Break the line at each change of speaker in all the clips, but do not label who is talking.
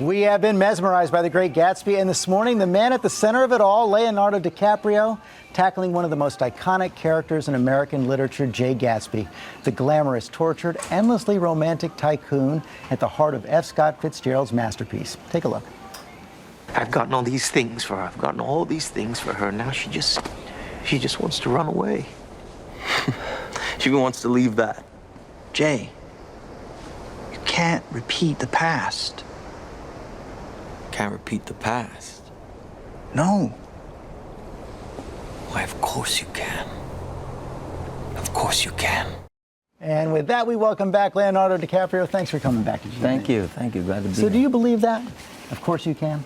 We have been mesmerized by The Great Gatsby, and this morning, the man at the center of it all, Leonardo DiCaprio, tackling one of the most iconic characters in American literature, Jay Gatsby, the glamorous, tortured, endlessly romantic tycoon at the heart of F. Scott Fitzgerald's masterpiece. Take a look.
I've gotten all these things for her. I've gotten all these things for her. Now she just wants to run away. She even wants to leave that.
Jay, you can't repeat the past.
Can't repeat the past.
No.
Why, of course you can. Of course you can.
And with that, we welcome back Leonardo DiCaprio. Thanks for coming back to GMA.
Thank you. Glad to be here.
So do you believe that? Of course you can.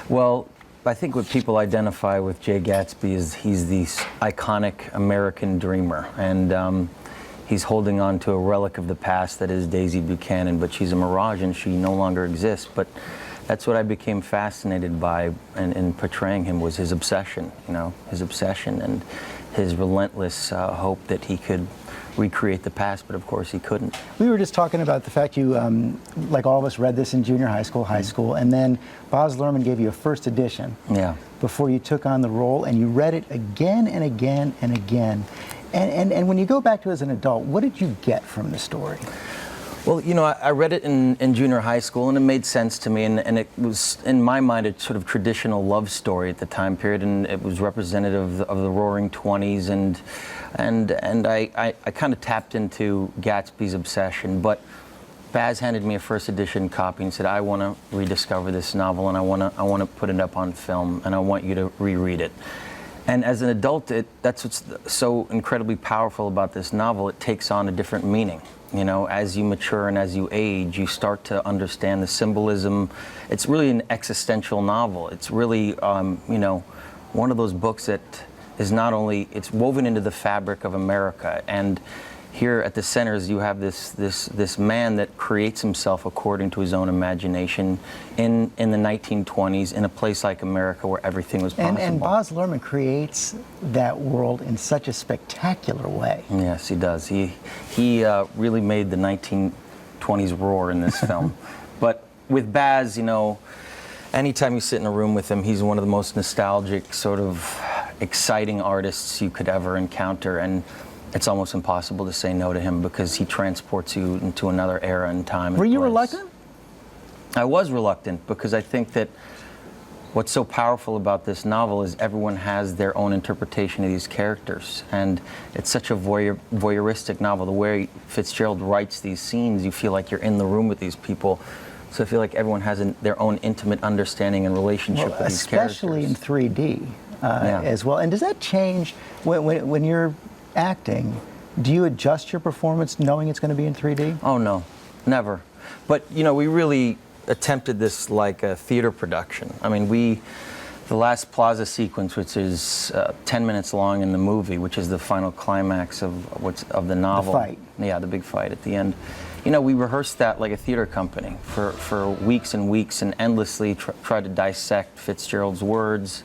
Well, I think what people identify with Jay Gatsby is he's the iconic American dreamer, and he's holding on to a relic of the past that is Daisy Buchanan, but she's a mirage and she no longer exists. But that's what I became fascinated by in portraying him, was his obsession, his obsession and his relentless hope that he could recreate the past, but of course he couldn't.
We were just talking about the fact you, like all of us, read this in junior high school, and then Baz Luhrmann gave you a first edition before you took on the role, and you read it again and again and again. And when you go back to it as an adult, what did you get from the story?
Well, I read it in junior high school, and it made sense to me, and it was, in my mind, a sort of traditional love story at the time period, and it was representative of the Roaring '20s, and I kind of tapped into Gatsby's obsession. But Baz handed me a first edition copy and said, I want to rediscover this novel, and I want to put it up on film, and I want you to reread it. And as an adult, that's what's so incredibly powerful about this novel. It takes on a different meaning. As you mature and as you age, you start to understand the symbolism. It's really an existential novel. It's really, one of those books that is not only, it's woven into the fabric of America. And here at the center, you have this man that creates himself according to his own imagination in the 1920s in a place like America where everything was possible.
And Baz Luhrmann creates that world in such a spectacular way.
Yes, he does. He really made the 1920s roar in this film. But with Baz, anytime you sit in a room with him, he's one of the most nostalgic, sort of exciting artists you could ever encounter. And it's almost impossible to say no to him because he transports you into another era and time.
Were you reluctant?
I was reluctant because I think that what's so powerful about this novel is everyone has their own interpretation of these characters, and it's such a voyeuristic novel. The way Fitzgerald writes these scenes, you feel like you're in the room with these people. So I feel like everyone has their own intimate understanding and relationship with these characters.
Especially in 3D as well. And does that change when you're acting? Do you adjust your performance knowing it's going to be in 3D?
Oh no, never. But we really attempted this like a theater production. I mean, the last plaza sequence, which is 10 minutes long in the movie, which is the final climax of the novel.
The fight.
Yeah, the big fight at the end. We rehearsed that like a theater company for weeks and weeks, and endlessly tried to dissect Fitzgerald's words.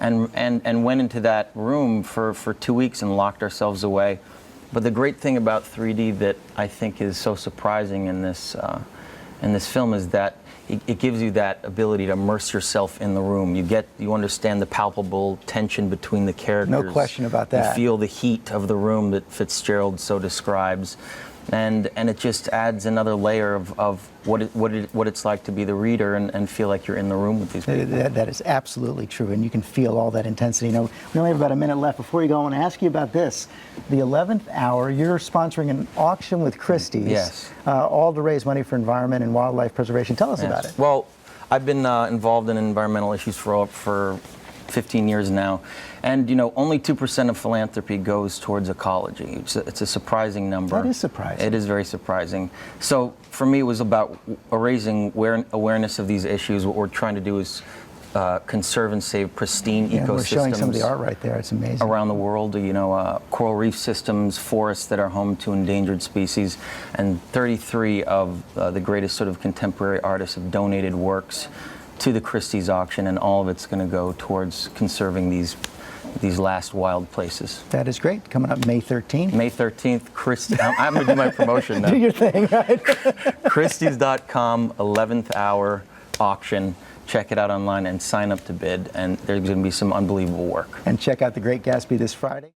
And went into that room for 2 weeks and locked ourselves away. But the great thing about 3D that I think is so surprising in this film is that it gives you that ability to immerse yourself in the room. You understand the palpable tension between the characters.
No question about that.
You feel the heat of the room that Fitzgerald so describes. And it just adds another layer of what it's like to be the reader and feel like you're in the room with these people.
That is absolutely true, and you can feel all that intensity. We only have about a minute left. Before you go, I want to ask you about this. The 11th hour, you're sponsoring an auction with Christie's.
Yes.
All to raise money for environment and wildlife preservation. Tell us about it.
Well, I've been involved in environmental issues for 15 years now. And, only 2% of philanthropy goes towards ecology. It's a surprising number.
That is surprising.
It is very surprising. So for me, it was about raising awareness of these issues. What we're trying to do is conserve and save pristine ecosystems.
We're showing some of the art right there. It's amazing.
Around the world, coral reef systems, forests that are home to endangered species, and 33 of the greatest sort of contemporary artists have donated works to the Christie's auction, and all of it's going to go towards conserving these these last wild places.
That is great. Coming up May 13th.
May 13th, Christie. I'm going to do my promotion now.
Do your thing, right?
Christie's.com, 11th hour auction. Check it out online and sign up to bid. And there's going to be some unbelievable work.
And check out The Great Gatsby this Friday.